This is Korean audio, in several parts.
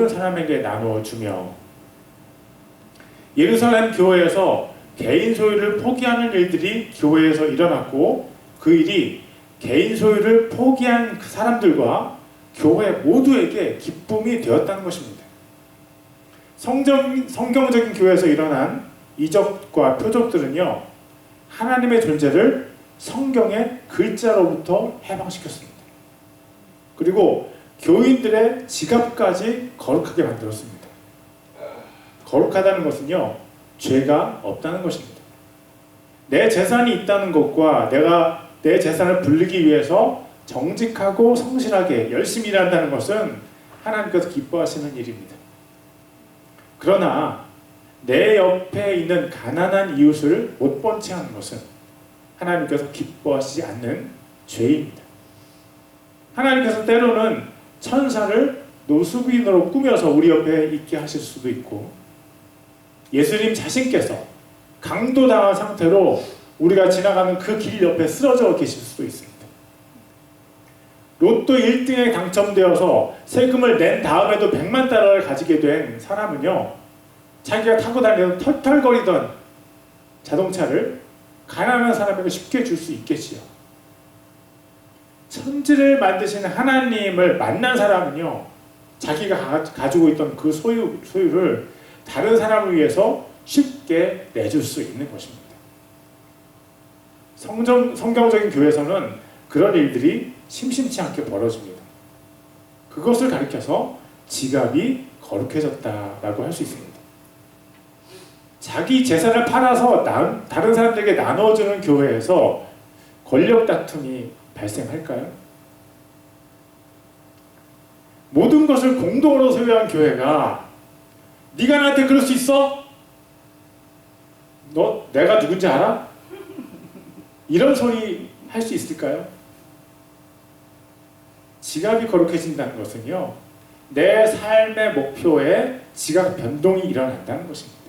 모든 사람에게 나누어 주며 예루살렘 교회에서 개인 소유를 포기하는 일들이 교회에서 일어났고 그 일이 개인 소유를 포기한 그 사람들과 교회 모두에게 기쁨이 되었다는 것입니다. 성경적인 교회에서 일어난 이적과 표적들은요, 하나님의 존재를 성경의 글자로부터 해방시켰습니다. 그리고 교인들의 지갑까지 거룩하게 만들었습니다. 거룩하다는 것은요, 죄가 없다는 것입니다. 내 재산이 있다는 것과 내가 내 재산을 불리기 위해서 정직하고 성실하게 열심히 일한다는 것은 하나님께서 기뻐하시는 일입니다. 그러나 내 옆에 있는 가난한 이웃을 못 본 채 하는 것은 하나님께서 기뻐하시지 않는 죄입니다. 하나님께서 때로는 천사를 노숙인으로 꾸며서 우리 옆에 있게 하실 수도 있고, 예수님 자신께서 강도당한 상태로 우리가 지나가는 그 길 옆에 쓰러져 계실 수도 있습니다. 로또 1등에 당첨되어서 세금을 낸 다음에도 100만 달러를 가지게 된 사람은요, 자기가 타고 다니던 털털거리던 자동차를 가난한 사람에게 쉽게 줄 수 있겠지요. 천지를 만드시는 하나님을 만난 사람은요, 자기가 가지고 있던 그 소유를 다른 사람을 위해서 쉽게 내줄 수 있는 것입니다. 성경적인 교회에서는 그런 일들이 심심치 않게 벌어집니다. 그것을 가리켜서 지갑이 거룩해졌다라고 할 수 있습니다. 자기 재산을 팔아서 다른 사람들에게 나눠주는 교회에서 권력 다툼이 발생할까요? 모든 것을 공동으로 소유한 교회가 네가 나한테 그럴 수 있어? 너 내가 누군지 알아? 이런 소리 할 수 있을까요? 지갑이 거룩해진다는 것은요, 내 삶의 목표에 지각 변동이 일어난다는 것입니다.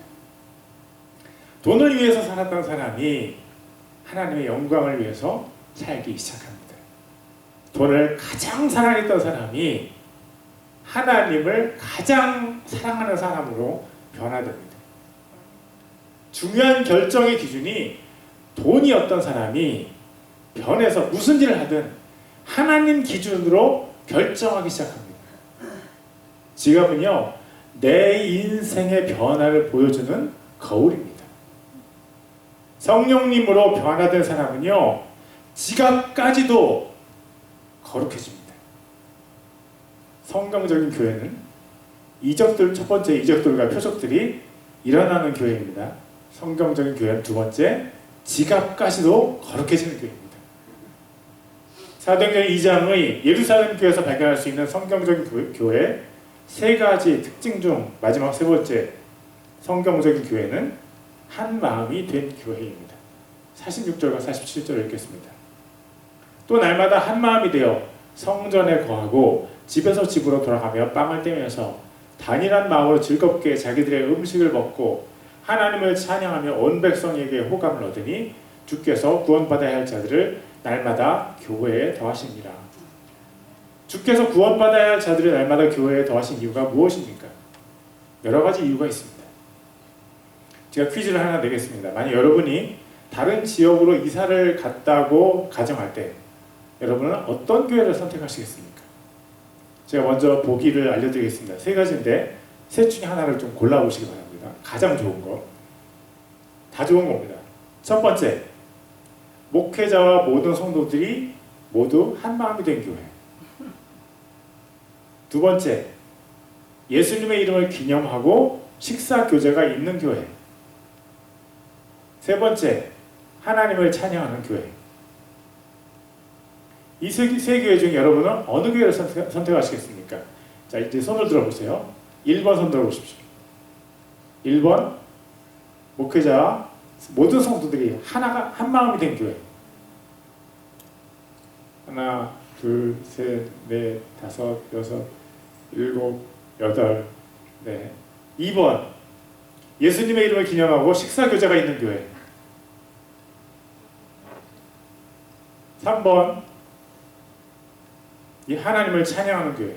돈을 위해서 살았던 사람이 하나님의 영광을 위해서 살기 시작합니다. 돈을 가장 사랑했던 사람이 하나님을 가장 사랑하는 사람으로 변화됩니다. 중요한 결정의 기준이 돈이었던 사람이 변해서 무슨 일을 하든 하나님 기준으로 결정하기 시작합니다. 지갑은요, 내 인생의 변화를 보여주는 거울입니다. 성령님으로 변화된 사람은요, 지갑까지도 거룩해집니다. 성경적인 교회는 첫 번째 이적들과 표적들이 일어나는 교회입니다. 성경적인 교회는 두 번째, 지갑까지도 거룩해지는 교회입니다. 사도행전 2장의 예루살렘 교회에서 발견할 수 있는 성경적인 교회 세 가지 특징 중 마지막 세 번째, 성경적인 교회는 한 마음이 된 교회입니다. 46절과 47절을 읽겠습니다. 또 날마다 한 마음이 되어 성전에 거하고 집에서 집으로 돌아가며 빵을 떼면서 단일한 마음으로 즐겁게 자기들의 음식을 먹고 하나님을 찬양하며 온 백성에게 호감을 얻으니 주께서 구원받아야 할 자들을 날마다 교회에 더하십니다. 주께서 구원받아야 할 자들을 날마다 교회에 더하신 이유가 무엇입니까? 여러 가지 이유가 있습니다. 제가 퀴즈를 하나 내겠습니다. 만약 여러분이 다른 지역으로 이사를 갔다고 가정할 때 여러분은 어떤 교회를 선택하시겠습니까? 제가 먼저 보기를 알려드리겠습니다. 세 가지인데 셋 중에 하나를 좀 골라보시기 바랍니다. 가장 좋은 거. 다 좋은 겁니다. 첫 번째, 목회자와 모든 성도들이 모두 한 마음이 된 교회. 두 번째, 예수님의 이름을 기념하고 식사 교제가 있는 교회. 세 번째, 하나님을 찬양하는 교회. 이 세 교회 중에 여러분은 어느 교회를 선택하시겠습니까? 자, 이제 손을 들어보세요. 1번 손 들어보십시오. 1번, 목회자와 모든 성도들이 한 마음이 된 교회. 하나, 둘, 셋, 넷, 다섯, 여섯, 일곱, 여덟, 네. 2번, 예수님의 이름을 기념하고 식사 교제가 있는 교회. 3번, 이 하나님을 찬양하는 교회.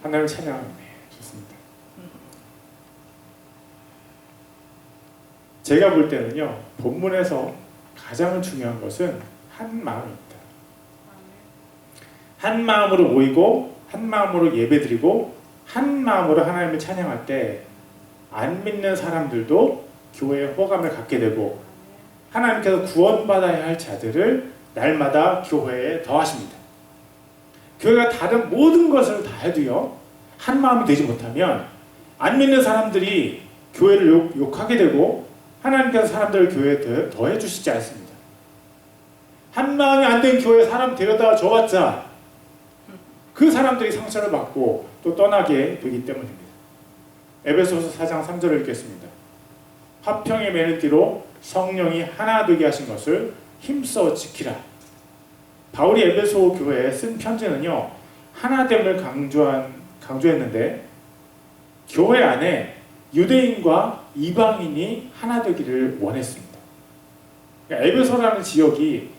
하나님을 찬양합니다. 좋습니다. 제가 볼 때는요, 본문에서 가장 중요한 것은 한 마음입니다. 한 마음으로 모이고 한 마음으로 예배드리고 한 마음으로 하나님을 찬양할 때 안 믿는 사람들도 교회에 호감을 갖게 되고 하나님께서 구원받아야 할 자들을 날마다 교회에 더하십니다. 교회가 다른 모든 것을 다 해도요, 한 마음이 되지 못하면 안 믿는 사람들이 교회를 욕하게 되고 하나님께서 사람들을 교회에 더해 주시지 않습니다. 한 마음이 안 된 교회에 사람 데려다 줘봤자 그 사람들이 상처를 받고 또 떠나게 되기 때문입니다. 에베소서 4장 3절을 읽겠습니다. 화평의 매너띠로 성령이 하나 되게 하신 것을 힘써 지키라. 바울이 에베소 교회에 쓴 편지는요, 하나됨을 강조했는데 교회 안에 유대인과 이방인이 하나 되기를 원했습니다. 그러니까 에베소라는 지역이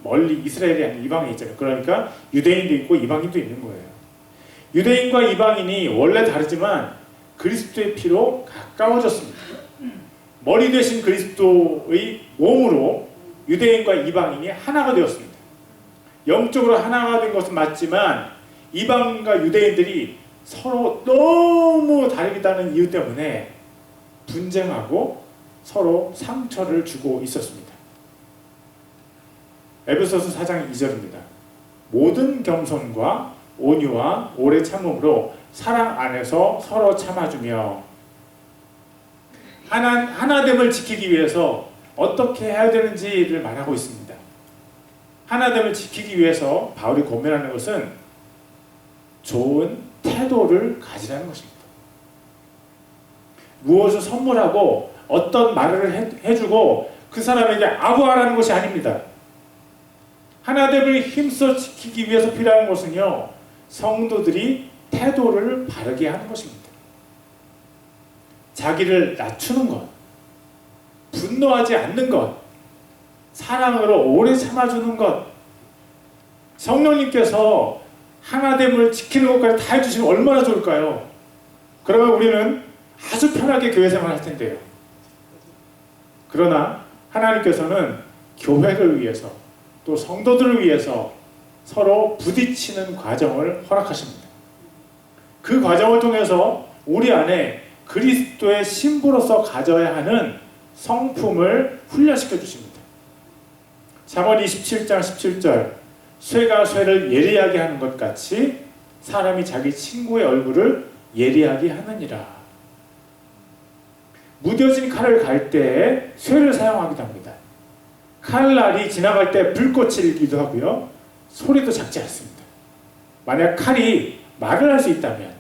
멀리 이스라엘이 아닌 이방이 있잖아요. 그러니까 유대인도 있고 이방인도 있는 거예요. 유대인과 이방인이 원래 다르지만 그리스도의 피로 가까워졌습니다. 머리 대신 그리스도의 몸으로 유대인과 이방인이 하나가 되었습니다. 영적으로 하나가 된 것은 맞지만 이방인과 유대인들이 서로 너무 다르다는 이유 때문에 분쟁하고 서로 상처를 주고 있었습니다. 에베소서 4장 2절입니다. 모든 겸손과 온유와 오래 참음으로 사랑 안에서 서로 참아주며 하나됨을 지키기 위해서 어떻게 해야 되는지를 말하고 있습니다. 하나됨을 지키기 위해서 바울이 권면하는 것은 좋은 태도를 가지라는 것입니다. 무엇을 선물하고 어떤 말을 해주고 그 사람에게 아부하라는 것이 아닙니다. 하나됨을 힘써 지키기 위해서 필요한 것은요, 성도들이 태도를 바르게 하는 것입니다. 자기를 낮추는 것, 분노하지 않는 것, 사랑으로 오래 참아주는 것, 성령님께서 하나됨을 지키는 것까지 다 해주시면 얼마나 좋을까요? 그러면 우리는 아주 편하게 교회 생활할 텐데요. 그러나 하나님께서는 교회를 위해서 또 성도들을 위해서 서로 부딪히는 과정을 허락하십니다. 그 과정을 통해서 우리 안에 그리스도의 신부로서 가져야 하는 성품을 훈련시켜 주십니다. 잠언 27장 17절 쇠가 쇠를 예리하게 하는 것 같이 사람이 자기 친구의 얼굴을 예리하게 하느니라. 무뎌진 칼을 갈 때에 쇠를 사용하기도 합니다. 칼날이 지나갈 때 불꽃이 일기도 하고요, 소리도 작지 않습니다. 만약 칼이 말을 할 수 있다면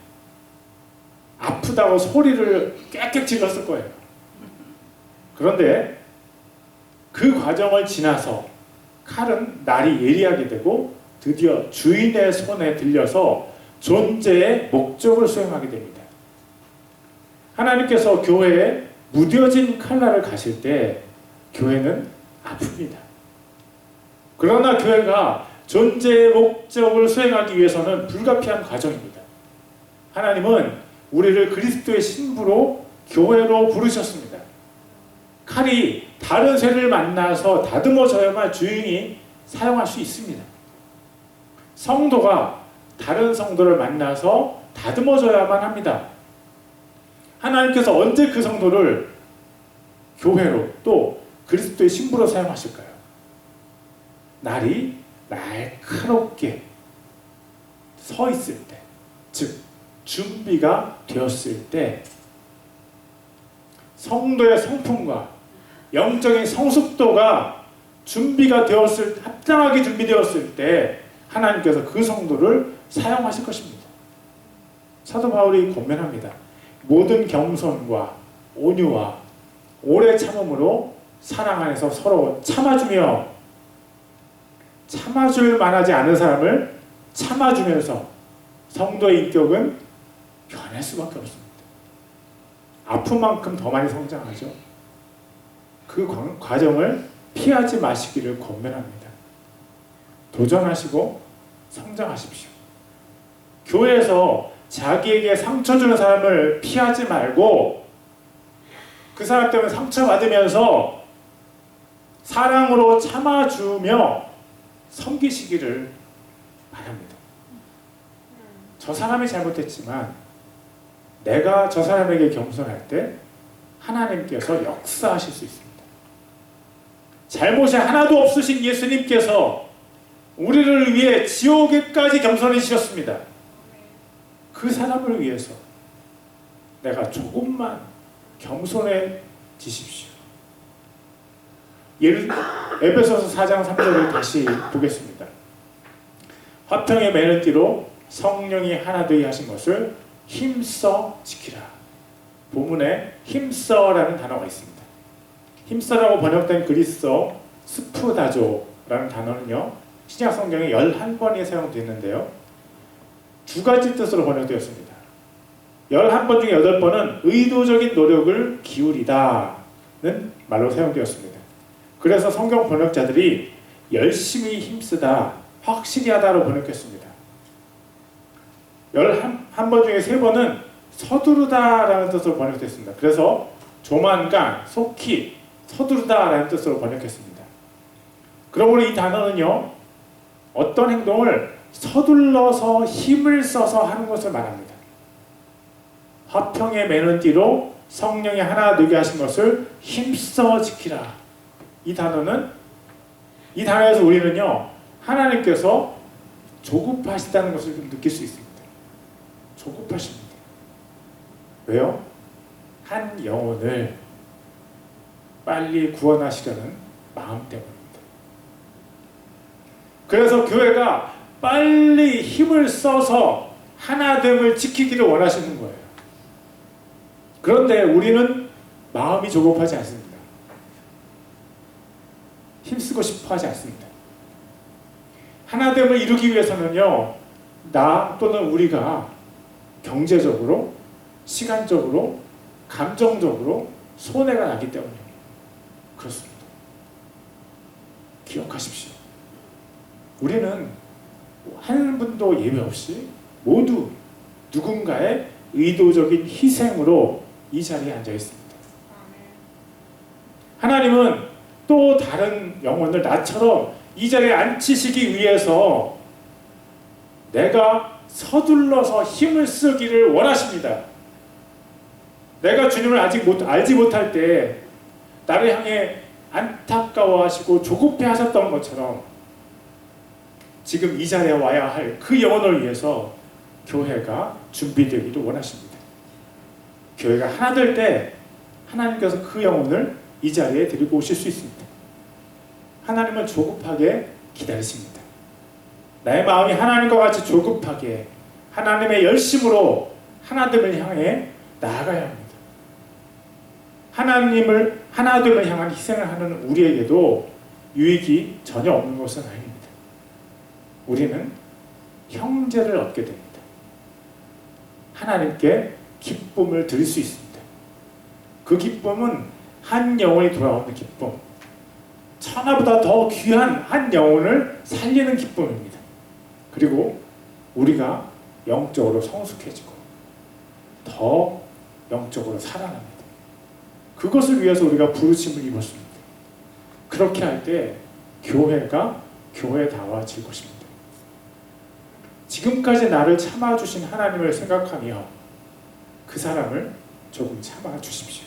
아프다고 소리를 꽥꽥 질렀을 거예요. 그런데 그 과정을 지나서 칼은 날이 예리하게 되고 드디어 주인의 손에 들려서 존재의 목적을 수행하게 됩니다. 하나님께서 교회에 무뎌진 칼날을 가실 때 교회는 아픕니다. 그러나 교회가 존재의 목적을 수행하기 위해서는 불가피한 과정입니다. 하나님은 우리를 그리스도의 신부로 교회로 부르셨습니다. 칼이 다른 쇠를 만나서 다듬어져야만 주인이 사용할 수 있습니다. 성도가 다른 성도를 만나서 다듬어져야만 합니다. 하나님께서 언제 그 성도를 교회로 또 그리스도의 신부로 사용하실까요? 날이 날카롭게 서 있을 때, 즉 준비가 되었을 때, 성도의 성품과 영적인 성숙도가 준비가 되었을, 합당하게 준비되었을 때 하나님께서 그 성도를 사용하실 것입니다. 사도 바울이 권면합니다. 모든 겸손과 온유와 오래 참음으로 사랑 안에서 서로 참아주며, 참아줄 만하지 않은 사람을 참아주면서 성도의 인격은 변할 수밖에 없습니다. 아픈 만큼 더 많이 성장하죠. 그 과정을 피하지 마시기를 권면합니다. 도전하시고 성장하십시오. 교회에서 자기에게 상처 주는 사람을 피하지 말고 그 사람 때문에 상처받으면서 사랑으로 참아주며 섬기시기를 바랍니다. 저 사람이 잘못했지만 내가 저 사람에게 겸손할 때 하나님께서 역사하실 수 있습니다. 잘못이 하나도 없으신 예수님께서 우리를 위해 지옥에까지 겸손해지셨습니다. 그 사람을 위해서 내가 조금만 겸손해지십시오. 에베소서 4장 3절을 다시 보겠습니다. 화평에 매는 띠로 성령이 하나 되게 하신 것을 힘써 지키라. 본문에 힘써라는 단어가 있습니다. 힘써라고 번역된 그리스어 스푸다조라는 단어는요, 신약 성경에 11번이 사용되어 있는데요, 두 가지 뜻으로 번역되었습니다. 11번 중에 8번은 의도적인 노력을 기울이다는 말로 사용되었습니다. 그래서 성경 번역자들이 열심히 힘쓰다, 확실히 하다로 번역했습니다. 11번 중에 3번은 서두르다라는 뜻으로 번역됐습니다. 그래서 조만간, 속히, 서두르다라는 뜻으로 번역했습니다. 그러므로 이 단어는요, 어떤 행동을 서둘러서 힘을 써서 하는 것을 말합니다. 화평에 매는 띠로 성령이 하나 되게 하신 것을 힘써 지키라. 이 단어에서 우리는요, 하나님께서 조급하시다는 것을 좀 느낄 수 있습니다. 조급하십니다. 왜요? 한 영혼을 빨리 구원하시려는 마음 때문입니다. 그래서 교회가 빨리 힘을 써서 하나됨을 지키기를 원하시는 거예요. 그런데 우리는 마음이 조급하지 않습니다. 힘쓰고 싶어 하지 않습니다. 하나됨을 이루기 위해서는요, 나 또는 우리가 경제적으로, 시간적으로, 감정적으로 손해가 나기 때문에 그렇습니다. 기억하십시오. 우리는 한 분도 예외 없이 모두 누군가의 의도적인 희생으로 이 자리에 앉아 있습니다. 하나님은 또 다른 영혼을 나처럼 이 자리에 앉히시기 위해서 내가 서둘러서 힘을 쓰기를 원하십니다. 내가 주님을 아직 알지 못할 때 나를 향해 안타까워하시고 조급해 하셨던 것처럼 지금 이 자리에 와야 할 그 영혼을 위해서 교회가 준비되기를 원하십니다. 교회가 하나 될 때 하나님께서 그 영혼을 이 자리에 데리고 오실 수 있습니다. 하나님은 조급하게 기다리십니다. 나의 마음이 하나님과 같이 조급하게 하나님의 열심으로 하나됨을 향해 나아가야 합니다. 하나됨을 향한 희생을 하는 우리에게도 유익이 전혀 없는 것은 아닙니다. 우리는 형제를 얻게 됩니다. 하나님께 기쁨을 드릴 수 있습니다. 그 기쁨은 한 영혼이 돌아오는 기쁨, 천하보다 더 귀한 한 영혼을 살리는 기쁨입니다. 그리고 우리가 영적으로 성숙해지고 더 영적으로 살아납니다. 그것을 위해서 우리가 부르심을 입었습니다. 그렇게 할 때 교회가 교회다워질 것입니다. 지금까지 나를 참아주신 하나님을 생각하며 그 사람을 조금 참아주십시오.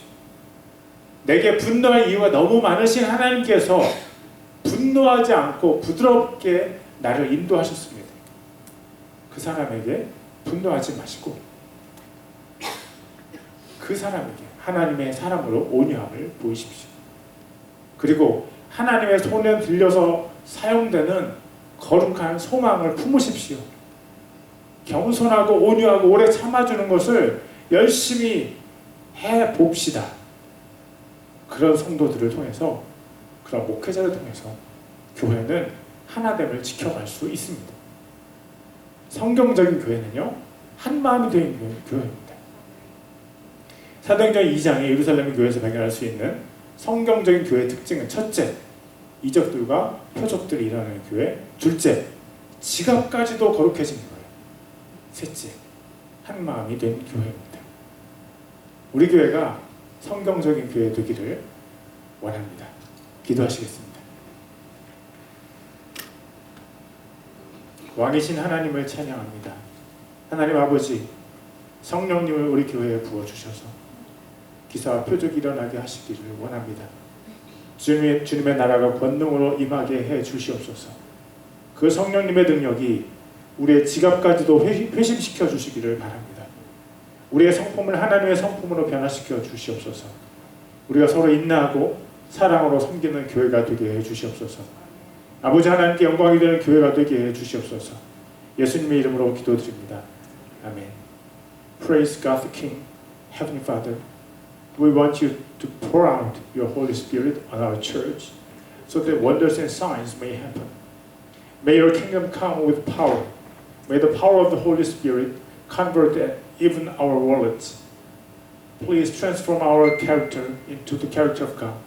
내게 분노할 이유가 너무 많으신 하나님께서 분노하지 않고 부드럽게 나를 인도하셨습니다. 그 사람에게 분노하지 마시고 그 사람에게 하나님의 사람으로 온유함을 보이십시오. 그리고 하나님의 손에 들려서 사용되는 거룩한 소망을 품으십시오. 겸손하고 온유하고 오래 참아주는 것을 열심히 해봅시다. 그런 성도들을 통해서, 그런 목회자를 통해서 교회는 하나됨을 지켜갈 수 있습니다. 성경적인 교회는요, 한 마음이 되어 있는 교회입니다. 사도행전 2장에 예루살렘 교회에서 발견할 수 있는 성경적인 교회의 특징은 첫째, 이적들과 표적들이 일어나는 교회. 둘째, 지갑까지도 거룩해지는 거예요. 셋째, 한 마음이 된 교회입니다. 우리 교회가 성경적인 교회 되기를 원합니다. 기도하시겠습니다. 왕이신 하나님을 찬양합니다. 하나님 아버지, 성령님을 우리 교회에 부어주셔서 기사와 표적이 일어나게 하시기를 원합니다. 주님의 나라가 권능으로 임하게 해 주시옵소서. 그 성령님의 능력이 우리의 지갑까지도 회심시켜 주시기를 바랍니다. 우리의 성품을 하나님의 성품으로 변화시켜 주시옵소서. 우리가 서로 인내하고 사랑으로 섬기는 교회가 되게 해 주시옵소서. 아버지 하나님께 영광이 되는 교회가 되게 해 주시옵소서. 예수님의 이름으로 기도드립니다. 아멘. Praise God the King, Heavenly Father. We want you to pour out your Holy Spirit on our church so that wonders and signs may happen. May your kingdom come with power. May the power of the Holy Spirit convert even our wallets. Please transform our character into the character of God.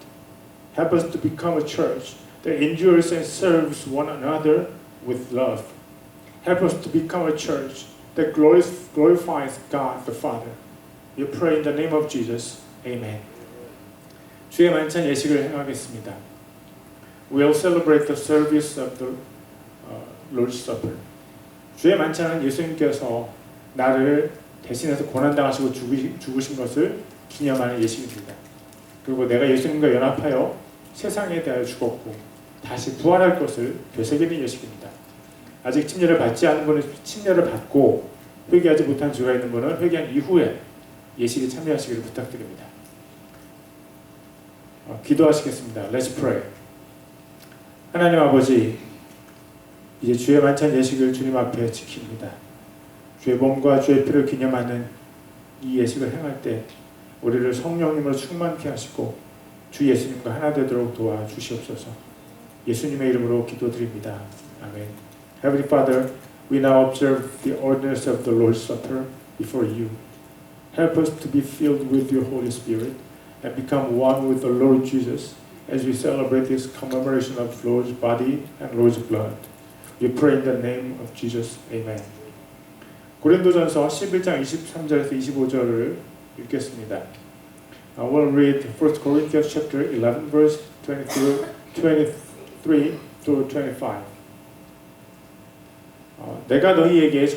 Help us to become a church that endures and serves one another with love. Help us to become a church that glorifies God the Father. We pray in the name of Jesus. Amen. 주의 만찬 예식을 행하겠습니다. We'll celebrate the service of the Lord's Supper. 주의 만찬은 예수님께서 나를 대신해서 고난당하시고 죽으신 것을 기념하는 예식입니다. 그리고 내가 예수님과 연합하여 세상에 대하여 죽었고 다시 부활할 것을 되새기는 예식입니다. 아직 침례를 받지 않은 분은 침례를 받고 회개하지 못한 죄가 있는 분은 회개한 이후에 예식에 참여하시기를 부탁드립니다. 기도하시겠습니다. Let's pray. 하나님 아버지, 이제 주의 만찬 예식을 주님 앞에 지킵니다. 주의 몸과 주의 피를 기념하는 이 예식을 행할 때 우리를 성령님으로 충만케 하시고 주 예수님과 하나 되도록 도와주시옵소서. 예수님의 이름으로 기도드립니다. 아멘. Heavenly Father, we now observe the ordinance of the Lord's Supper before you. Help us to be filled with your Holy Spirit and become one with the Lord Jesus as we celebrate this commemoration of Lord's body and Lord's blood. We pray in the name of Jesus. Amen. 고린도전서 11장 23절에서 25절을 읽겠습니다. I will read 1 Corinthians chapter 11 verse 23 through 25. 내가 너희에게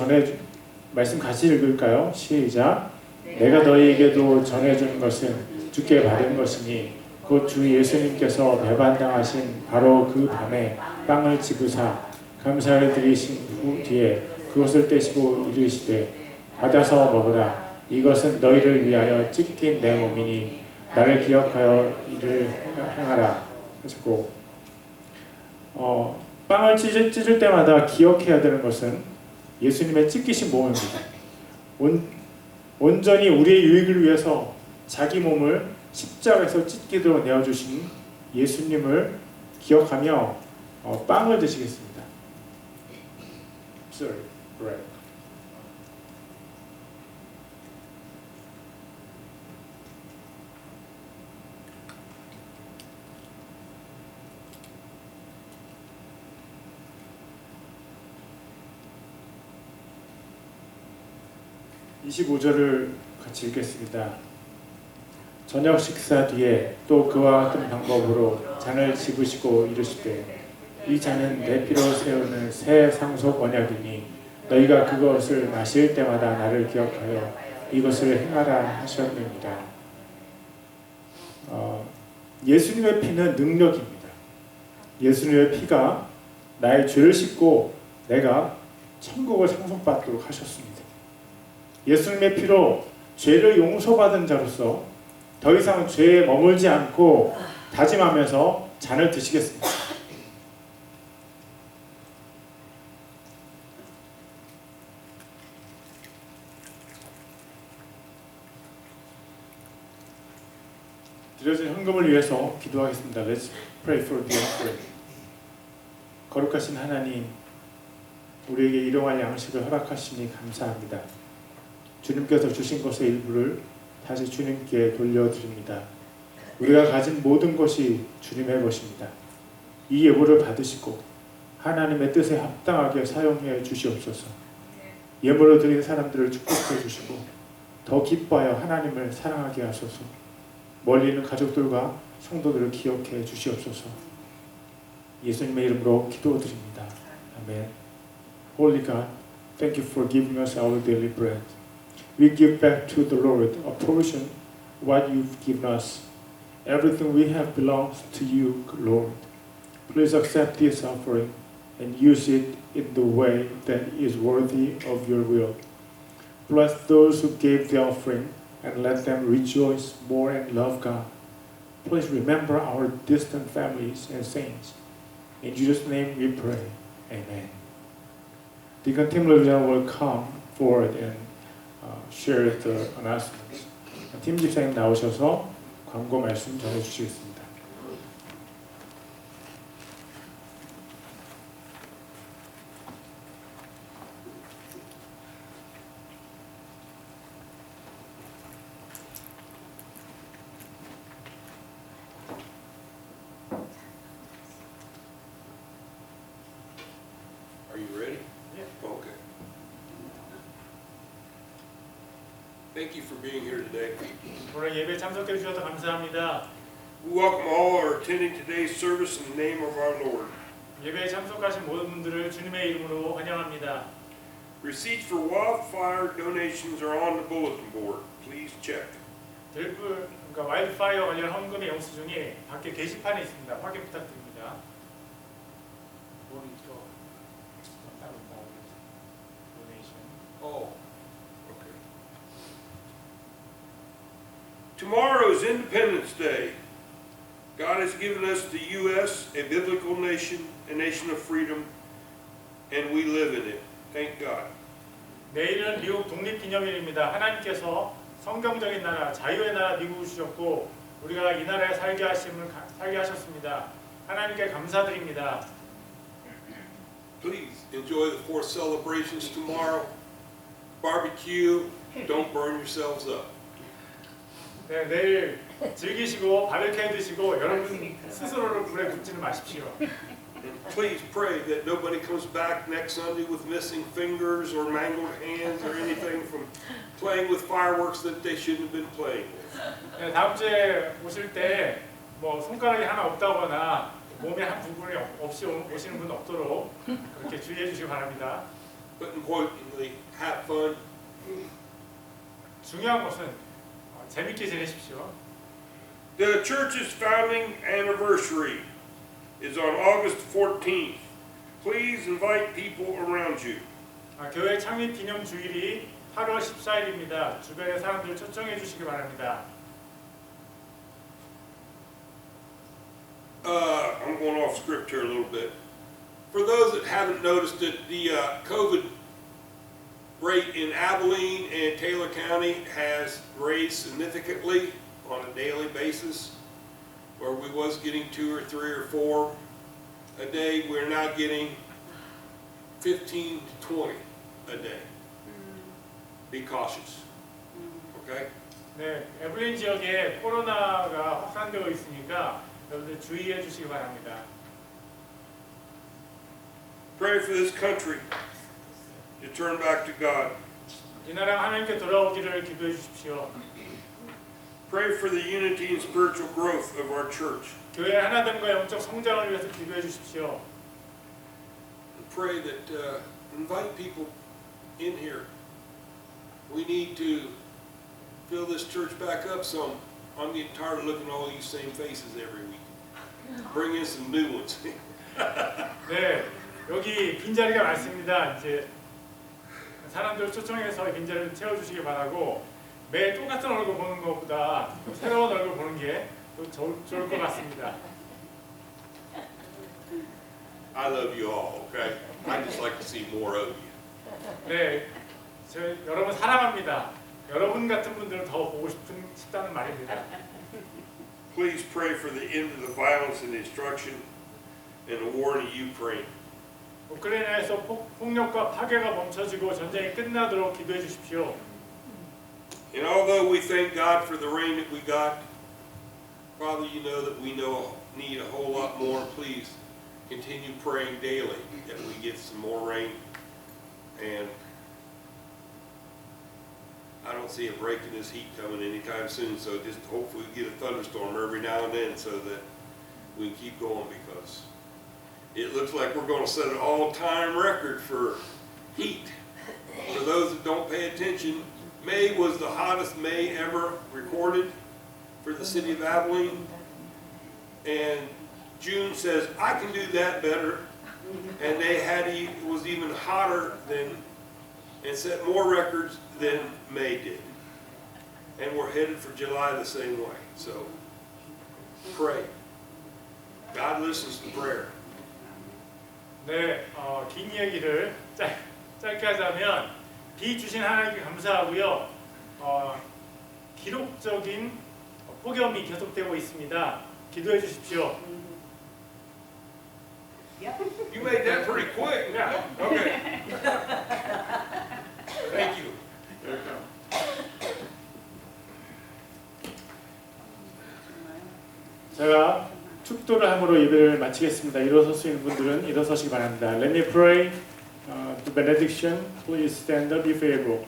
말씀 같이 읽을까요? 시작. 내가 너희에게도 전해준 것은 주께 받은 것이니 곧 주 예수님께서 배반당하신 바로 그 밤에 빵을 집으사 감사를 드리신 후 뒤에 그것을 떼시고 이르시되 받아서 먹으라. 이것은 너희를 위하여 찢긴 내 몸이니 나를 기억하여 이를 행하라 하시고, 빵을 찢을 때마다 기억해야 되는 것은 예수님의 찢기신 몸입니다. 온전히 우리의 유익을 위해서 자기 몸을 십자가에서 찢기도록 내어주신 예수님을 기억하며 빵을 드시겠습니다. Sorry, bread. (25절을) 같이 읽겠습니다. 저녁 식사 뒤에 또 그와 같은 방법으로 잔을 집으시고 이르시되 이 잔은 내 피로 세우는 새 상속 언약이니 너희가 그것을 마실 때마다 나를 기억하여 이것을 행하라 하셨느니라. 예수님의 피는 능력입니다. 예수님의 피가 나의 죄를 씻고 내가 천국을 상속받도록 하셨습니다. 예수님의 피로 죄를 용서받은 자로서 더 이상 죄에 머물지 않고 다짐하면서 잔을 드시겠습니다. 드려진 헌금을 위해서 기도하겠습니다. Let's pray for the offering. 거룩하신 하나님, 우리에게 일용할 양식을 허락하시니 감사합니다. 주님께서 주신 것의 일부를 다시 주님께 돌려드립니다. 우리가 가진 모든 것이 주님의 것입니다. 이 예물을 받으시고 하나님의 뜻에 합당하게 사용해 주시옵소서. 예물로 드리는 사람들을 축복해 주시고 더 기뻐하여 하나님을 사랑하게 하소서. 멀리 있는 가족들과 성도들을 기억해 주시옵소서. 예수님의 이름으로 기도드립니다. 아멘. Holy God, thank you for giving us our daily bread. We give back to the Lord a portion of what you've given us. Everything we have belongs to you, Lord. Please accept this offering and use it in the way that is worthy of your will. Bless those who gave the offering and let them rejoice more and love God. Please remember our distant families and saints. In Jesus' name we pray. Amen. Deacon Tim Levian will come forward and share the announcements. 팀 집사님 나오셔서 광고 말씀 전해주시겠습니다. Are you ready? Yeah. Okay. Thank you for being here today. 오늘 예배에 참석해 주셔서 감사합니다. We welcome all who are attending today's service in the name of our Lord. 예배에 참석하신 모든 분들을 주님의 이름으로 환영합니다. Receipts for wildfire donations are on the bulletin board. Please check. 그러니까 와일드파이어 관련 헌금의 영수증이 밖에 게시판에 있습니다. 확인 부탁드립니다. Oh, okay. Tomorrow is Independence Day. God has given us the U.S., a biblical nation, a nation of freedom, and we live in it. Thank God. 내일은 미국 독립기념일입니다. 하나님께서 성경적인 나라, 자유의 나라 미국을 주셨고 우리가 이 나라에 살게 하셨습니다. 하나님께 감사드립니다. Please enjoy the 4th celebrations tomorrow. Barbecue. Don't burn yourselves up. 네, 내일 즐기시고 바베큐 드시고 여러분 스스로를 불에 굽지는 마십시오. Please pray that nobody comes back next Sunday with missing fingers or mangled hands or anything from playing with fireworks that they shouldn't have been playing with. 네, 다음 주에 오실 때 뭐 손가락이 하나 없다거나 몸에 한 부분이 없이 오시는 분 없도록 그렇게 주의해 주시기 바랍니다. But importantly, have fun. 중요한 것은 재밌게 지내십시오. The church's founding anniversary is on August 14th. Please invite people around you. 교회 창립 기념 주일이 8월 14일입니다. 주변의 사람들 초청해 주시기 바랍니다. I'm going off script here a little bit. For those that haven't noticed it, the COVID rate in Abilene and Taylor County has raised significantly on a daily basis. Where we was getting 2 or 3 or 4 a day, we're now getting 15 to 20 a day. Be cautious. Okay? 네, 에블린 지역에 코로나가 확산되어 있으니까 여러분들 주의해 주시기 바랍니다. Pray for this country to turn back to God. 이 나라가 하나님께 돌아오기를 기도해 주십시오. Pray for the unity and spiritual growth of our church. 교회 하나됨과 영적 성장을 위해서 기도해 주십시오. Pray that invite people in here. We need to fill this church back up some. I'm getting tired of looking at all these same faces every week. Bring in some new ones. 네, 여기 빈자리가 많습니다. 이제 사람들 초청해서 빈자리를 채워주시기 바라고 매일 똑같은 얼굴 보는 것보다 새로운 얼굴 보는 게 더 좋을 것 같습니다. I love you all, okay? I just like to see more of you. 네, 여러분 사랑합니다. 여러분 같은 분들을 더 보고 싶다는 말입니다. Please pray for the end of the violence and destruction and the war in Ukraine. 우크라이나에서 폭력과 파괴가 멈춰지고 전쟁이 끝나도록 기도해 주십시오. And although we thank God for the rain that we got, Father, you know that we need a whole lot more. Please continue praying daily that we get some more rain and don't see a break in this heat coming anytime soon, so just hopefully we get a thunderstorm every now and then so that we can keep going, because it looks like we're gonna set an all-time record for heat. For those that don't pay attention, May was the hottest May ever recorded for the city of Abilene. And June says, I can do that better. And they had, it was even hotter than, and set more records than May did. And we're headed for July the same way. So pray. God listens to prayer. 네, 긴 이야기를 짧게 하자면 비 주신 하나님께 감사하고요. 기록적인 폭염이 계속되고 있습니다. 기도해 주십시오. You made that pretty quick. Yeah. Okay. Thank you. 제가 축도를 함으로 예배를 마치겠습니다. 일어설 수 있는 분들은 일어서시기 바랍니다. Let me pray the benediction. Please stand up if able.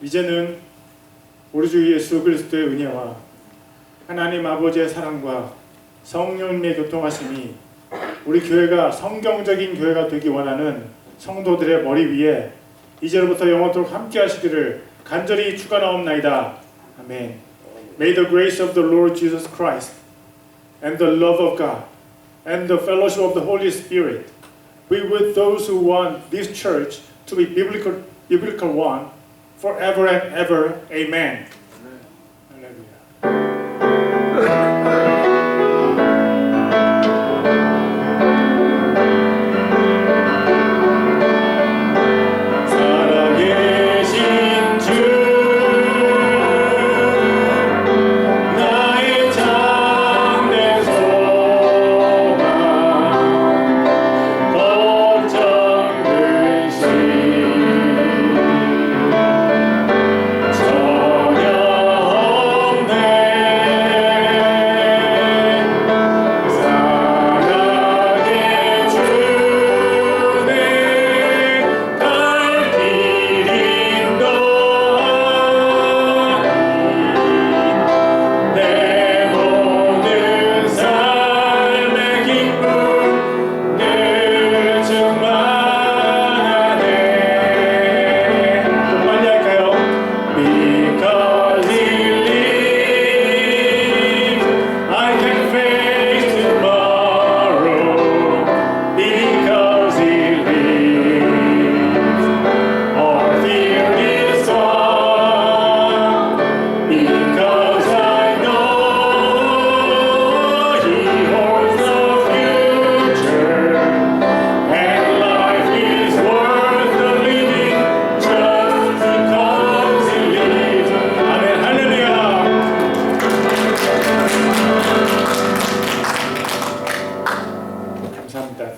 이제는 우리 주 예수 그리스도의 은혜와 하나님 아버지의 사랑과 성령님의 교통하심이 우리 교회가 성경적인 교회가 되기 원하는 성도들의 머리 위에 이제로부터 영원토록 함께 하시기를 간절히 축원하옵나이다. 아멘. May the grace of the Lord Jesus Christ and the love of God and the fellowship of the Holy Spirit be with those who want this church to be biblical one forever and ever. Amen.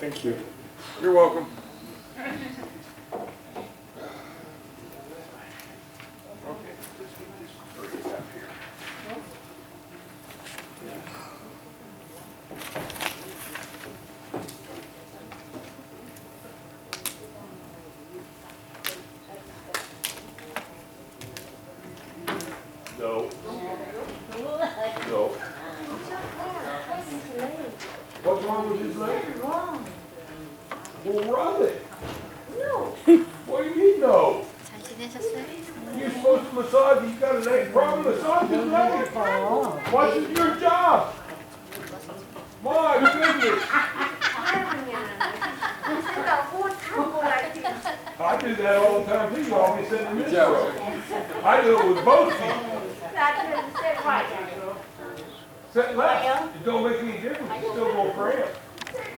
Thank you. You're welcome. No. No. What's wrong with his leg? Well, rub it. No. What do you mean no? 잘 지내셨어요? You're supposed to massage. You got a leg problem. Massage his leg. What's your job? My goodness. I do that all the time too. You always send me this way. I do it with both feet. Set left. It don't make any difference. You still go cramp.